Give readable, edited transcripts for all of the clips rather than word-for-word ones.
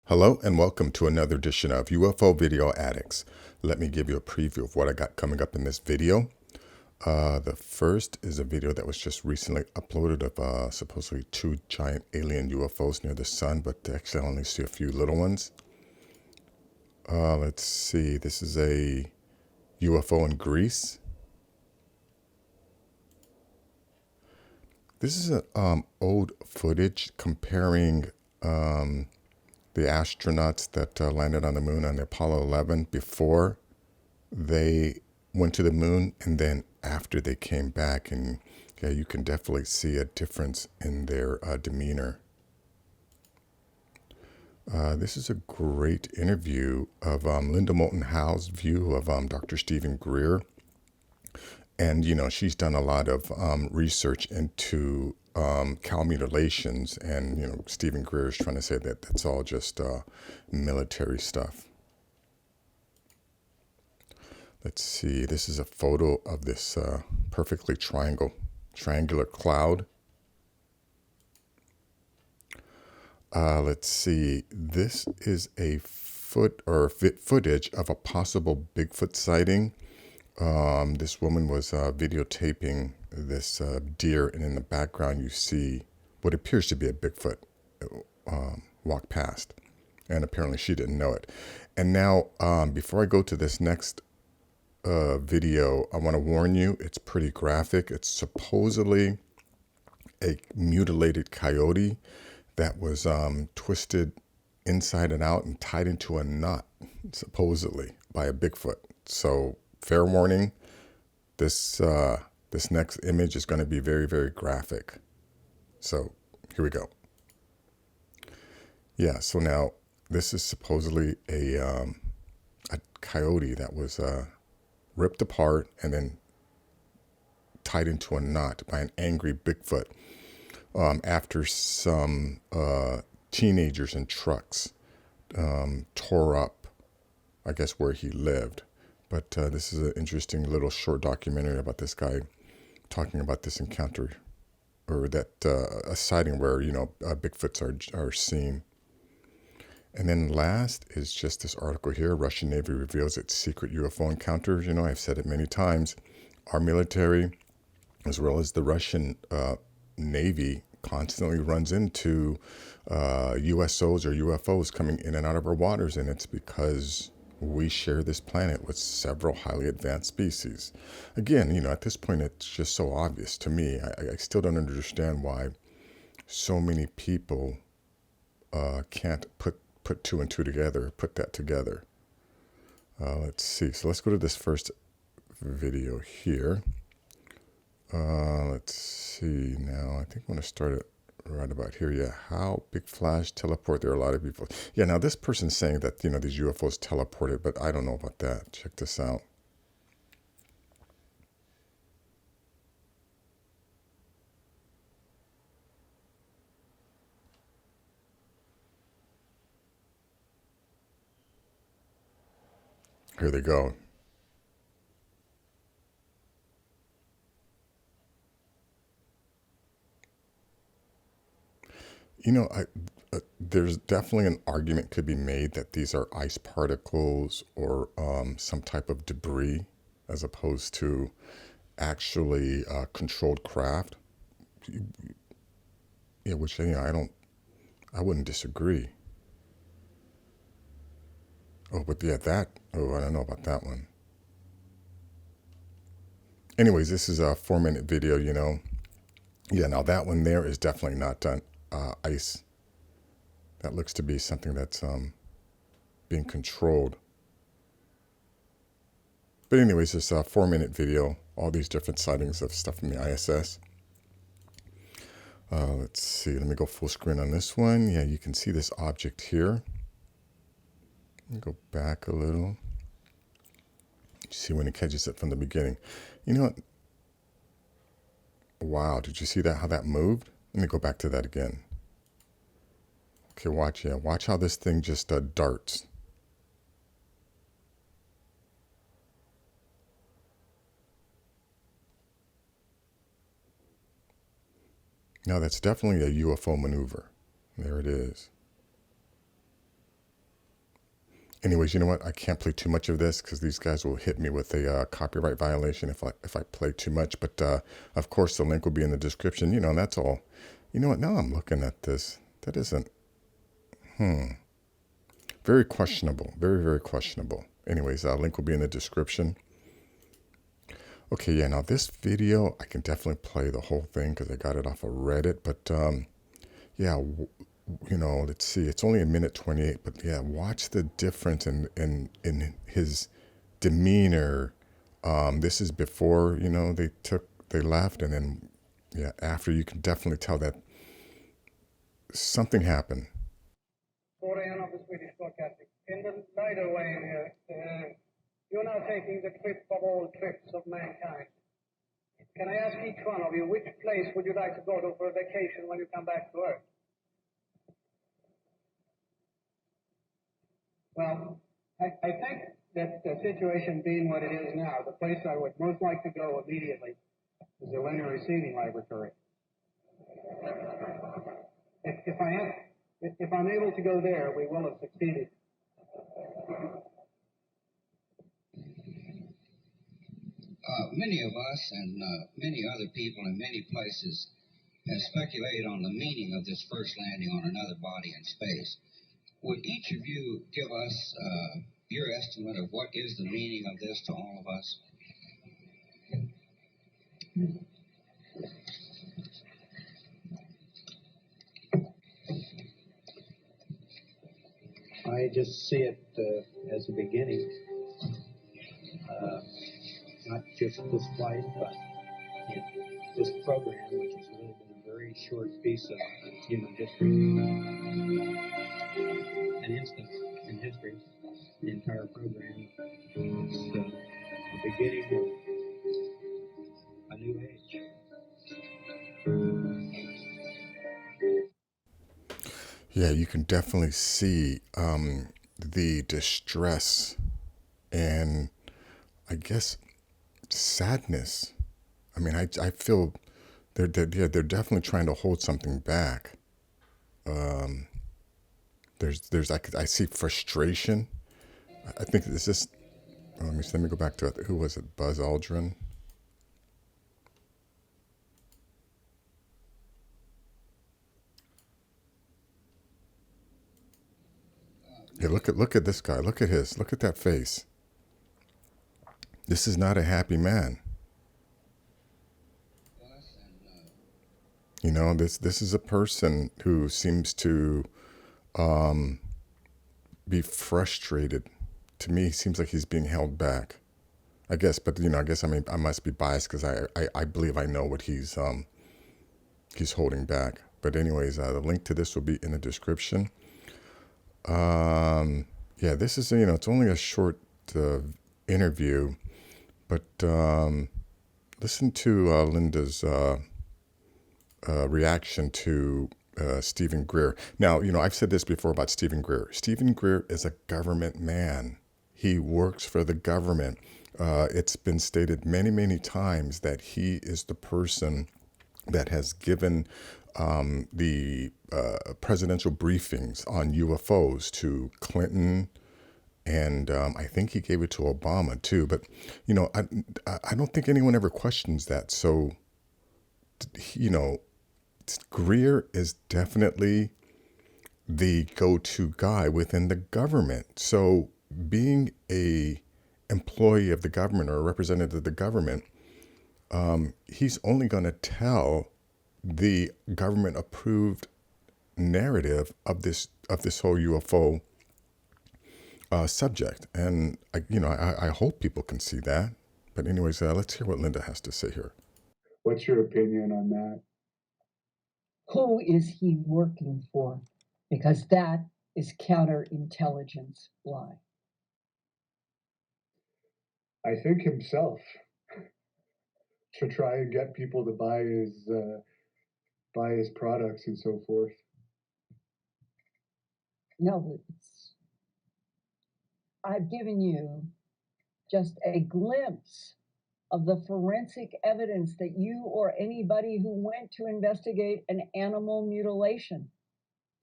Hello and welcome to another edition of UFO Video Addicts. Let me give you a preview of what I got coming up in this video. The first is a video that was just recently uploaded of supposedly two giant alien UFOs near the sun, but actually I only see a few little ones. Let's see, this is a UFO in Greece. This is an old footage comparing the astronauts that landed on the moon on the Apollo 11 before they went to the moon and then after they came back. And yeah, you can definitely see a difference in their demeanor. This is a great interview of Linda Moulton Howe's view of Dr. Stephen Greer. And, you know, she's done a lot of research into cow mutilations, and, you know, Stephen Greer is trying to say that that's all just military stuff. Let's see, this is a photo of this perfectly triangular cloud. Let's see, this is a footage of a possible Bigfoot sighting. This woman was videotaping this deer, and in the background you see what appears to be a Bigfoot walk past, and apparently she didn't know it. And now, before I go to this next video, I want to warn you, it's pretty graphic. It's supposedly a mutilated coyote that was twisted inside and out and tied into a knot, supposedly, by a Bigfoot. So fair warning, this next image is going to be very, very graphic. So here we go. Yeah, so now this is supposedly a coyote that was ripped apart and then tied into a knot by an angry Bigfoot after some teenagers in trucks tore up, I guess, where he lived. But this is an interesting little short documentary about this guy talking about this encounter, or that a sighting where, you know, Bigfoots are seen. And then last is just this article here. Russian Navy reveals its secret UFO encounters. You know, I've said it many times. Our military, as well as the Russian Navy, constantly runs into USOs or UFOs coming in and out of our waters, and it's because we share this planet with several highly advanced species. Again, you know, at this point, it's just so obvious to me. I still don't understand why so many people can't put two and two together, put that together. Let's see. So let's go to this first video here. Let's see now. I think I'm going to start it right about here. Yeah, how big flash teleport. There are a lot of people. Yeah, now this person's saying that, you know, these UFOs teleported, but I don't know about that. Check this out. Here they go. You know, there's definitely an argument could be made that these are ice particles or some type of debris, as opposed to actually controlled craft. Yeah, which, you know, I wouldn't disagree. Oh, but yeah, I don't know about that one. Anyways, this is a 4-minute video, you know. Yeah, now that one there is definitely not done. Ice. That looks to be something that's being controlled. But anyways, this 4-minute video, all these different sightings of stuff from the ISS. Let's see, let me go full screen on this one. Yeah, you can see this object here. Let me go back a little. See when it catches it from the beginning. You know what? Wow, did you see that, how that moved? Let me go back to that again. Okay, watch, yeah, watch how this thing just darts. Now that's definitely a UFO maneuver. There it is. Anyways, you know what? I can't play too much of this because these guys will hit me with a copyright violation if I play too much. But of course, the link will be in the description. You know, and that's all. You know what? Now I'm looking at this. That isn't. Very questionable. Very, very questionable. Anyways, link will be in the description. Okay, yeah. Now this video, I can definitely play the whole thing because I got it off of Reddit. But yeah. You know, let's see, it's only 1:28, but yeah, watch the difference in his demeanor. This is before, you know, they left, and then, yeah, after, you can definitely tell that something happened. Of the Swedish broadcasting. In the lighter way here, you're now taking the trip of all trips of mankind. Can I ask each one of you, which place would you like to go to for a vacation when you come back to Earth? Well, I think that the situation being what it is now, the place I would most like to go immediately is the linear receiving laboratory. If I'm able to go there, we will have succeeded. Many of us and many other people in many places have speculated on the meaning of this first landing on another body in space. Would each of you give us your estimate of what is the meaning of this to all of us? I just see it as a beginning, not just this flight, but this program, which has really been a very short piece of human history, an instant in history, the entire program. It's the beginning of a new age. Yeah, you can definitely see the distress and, I guess, sadness. I mean, I feel they're definitely trying to hold something back. I see frustration. I think it's just. Let me go back to it. Who was it? Buzz Aldrin. Yeah, look at this guy. Look at that face. This is not a happy man. You know, this is a person who seems to be frustrated. To me, it seems like he's being held back. I guess, but you know, I must be biased because I believe I know what he's holding back. But anyways, the link to this will be in the description. Yeah, this is, you know, it's only a short interview, but listen to Linda's reaction to Stephen Greer. Now, you know, I've said this before about Stephen Greer. Stephen Greer is a government man. He works for the government. It's been stated many, many times that he is the person that has given the presidential briefings on UFOs to Clinton, and I think he gave it to Obama too. But you know, I don't think anyone ever questions that. So, you know, Greer is definitely the go-to guy within the government. So, being a employee of the government or a representative of the government, he's only going to tell the government-approved narrative of this whole UFO subject, and I hope people can see that. But anyways, let's hear what Linda has to say here. What's your opinion on that? Who is he working for? Because that is counterintelligence lie. I think himself, to try and get people to buy his products and so forth. No, I've given you just a glimpse of the forensic evidence that you or anybody who went to investigate an animal mutilation,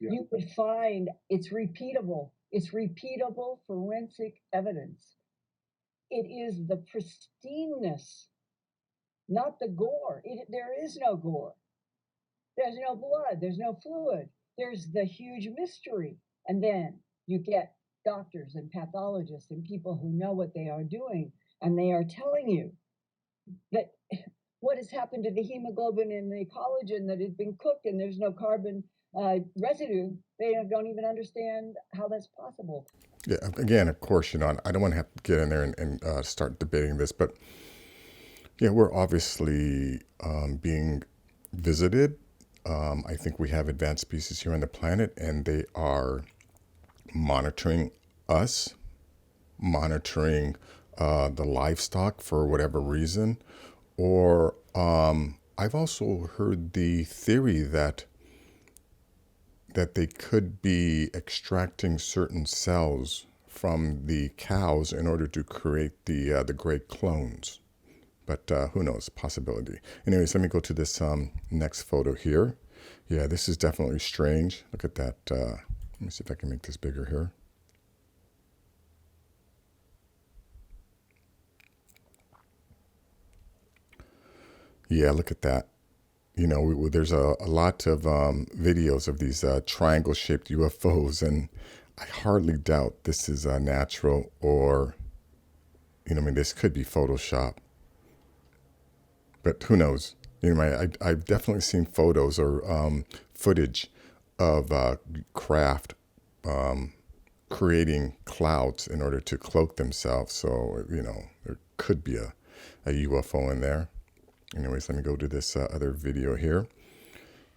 you would find it's repeatable. It's repeatable forensic evidence. It is the pristineness, not the gore. There is no gore. There's no blood. There's no fluid. There's the huge mystery. And then you get doctors and pathologists and people who know what they are doing, and they are telling you that what has happened to the hemoglobin and the collagen that has been cooked and there's no carbon residue. They don't even understand how that's possible. Yeah, again, of course, I don't want to have to get in there and start debating this, but yeah, we're obviously being visited. I think we have advanced species here on the planet, and they are monitoring us, monitoring the livestock for whatever reason. Or I've also heard the theory that they could be extracting certain cells from the cows in order to create the great clones. But who knows, possibility. Anyways, let me go to this next photo here. Yeah, this is definitely strange. Look at that. Let me see if I can make this bigger here. Yeah, look at that. There's a lot of videos of these triangle-shaped UFOs, and I hardly doubt this is natural or, this could be Photoshop. But who knows? I've definitely seen photos or footage of craft creating clouds in order to cloak themselves. So, there could be a UFO in there. Anyways, let me go to this other video here.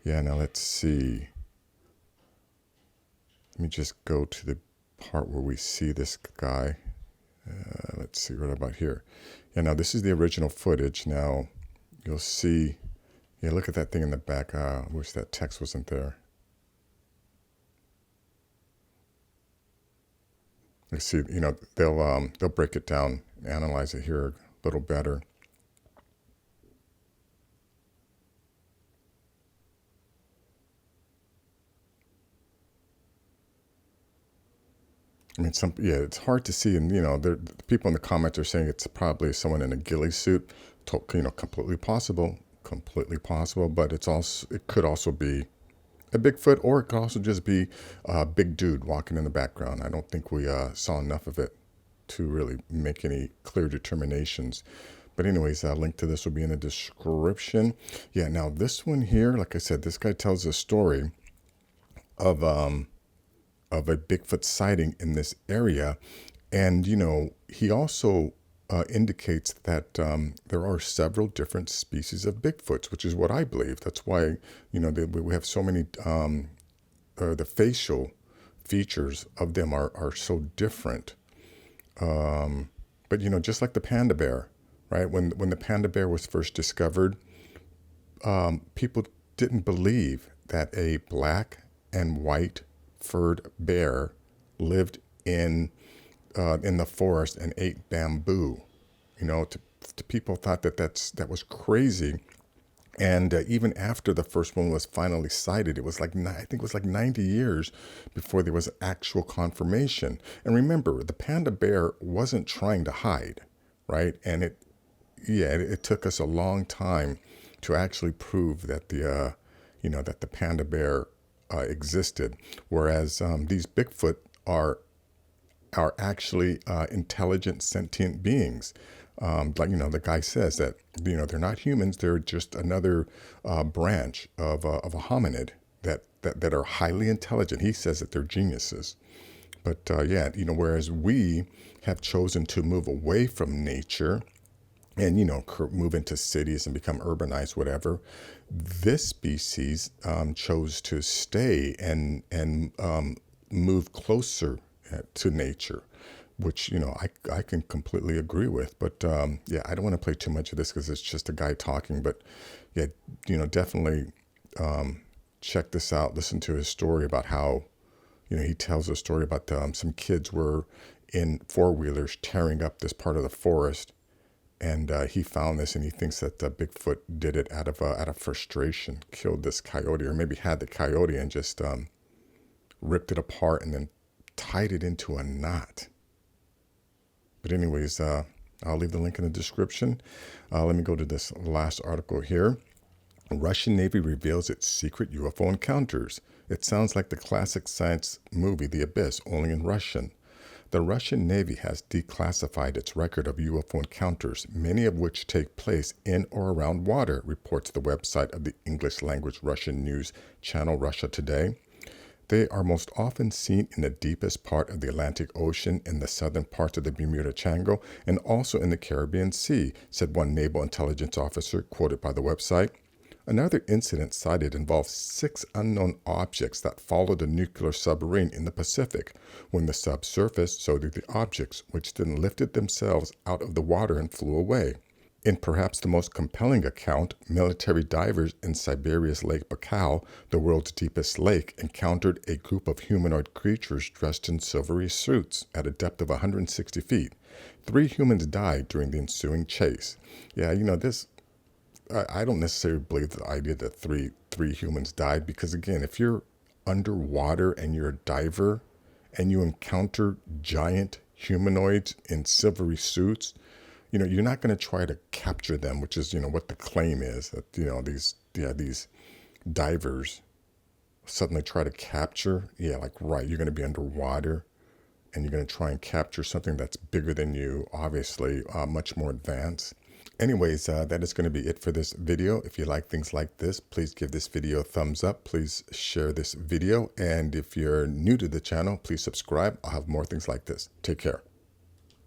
Yeah, now let's see. Let me just go to the part where we see this guy. Let's see, right about here. Yeah, now this is the original footage. Now, you'll see, yeah, look at that thing in the back. I wish that text wasn't there. You see, they'll break it down, analyze it here a little better. It's hard to see, and the people in the comments are saying it's probably someone in a ghillie suit. Completely possible, but it could also be a Bigfoot, or it could also just be a big dude walking in the background. I don't think we saw enough of it to really make any clear determinations. But anyways, a link to this will be in the description. Yeah, now this one here, like I said, this guy tells a story of a Bigfoot sighting in this area. And, he also indicates that there are several different species of Bigfoots, which is what I believe. That's why, we have so many, the facial features of them are so different. But, just like the panda bear, right? When the panda bear was first discovered, people didn't believe that a black and white furred bear lived in the forest and ate bamboo. To people thought that was crazy. And even after the first one was finally sighted, I think it was like 90 years before there was actual confirmation. And remember, the panda bear wasn't trying to hide, right? And it took us a long time to actually prove that that the panda bear existed, whereas these Bigfoot are actually intelligent, sentient beings. The guy says that they're not humans; they're just another branch of a hominid that are highly intelligent. He says that they're geniuses. But whereas we have chosen to move away from nature and move into cities and become urbanized, whatever, this species chose to stay and move closer to nature, which I can completely agree with. But I don't want to play too much of this because it's just a guy talking. But definitely check this out. Listen to his story about how he tells a story about some kids were in four-wheelers tearing up this part of the forest. And he found this, and he thinks that Bigfoot did it out of frustration, killed this coyote, or maybe had the coyote and just ripped it apart and then tied it into a knot. But anyways, I'll leave the link in the description. Let me go to this last article here. Russian Navy reveals its secret UFO encounters. It sounds like the classic science movie The Abyss, only in Russian. The Russian Navy has declassified its record of UFO encounters, many of which take place in or around water, reports the website of the English-language Russian news channel Russia Today. They are most often seen in the deepest part of the Atlantic Ocean, in the southern parts of the Bermuda Triangle, and also in the Caribbean Sea, said one naval intelligence officer, quoted by the website. Another incident cited involves 6 unknown objects that followed a nuclear submarine in the Pacific. When the sub surfaced, so did the objects, which then lifted themselves out of the water and flew away. In perhaps the most compelling account, military divers in Siberia's Lake Baikal, the world's deepest lake, encountered a group of humanoid creatures dressed in silvery suits at a depth of 160 feet. 3 humans died during the ensuing chase. Yeah, I don't necessarily believe the idea that three humans died, because again, if you're underwater and you're a diver and you encounter giant humanoids in silvery suits, you're not going to try to capture them, which is, what the claim is, that, these divers suddenly try to capture. Yeah, right. You're going to be underwater and you're going to try and capture something that's bigger than you, obviously, much more advanced. Anyways, that is going to be it for this video. If you like things like this, please give this video a thumbs up. Please share this video. And if you're new to the channel, please subscribe. I'll have more things like this. Take care.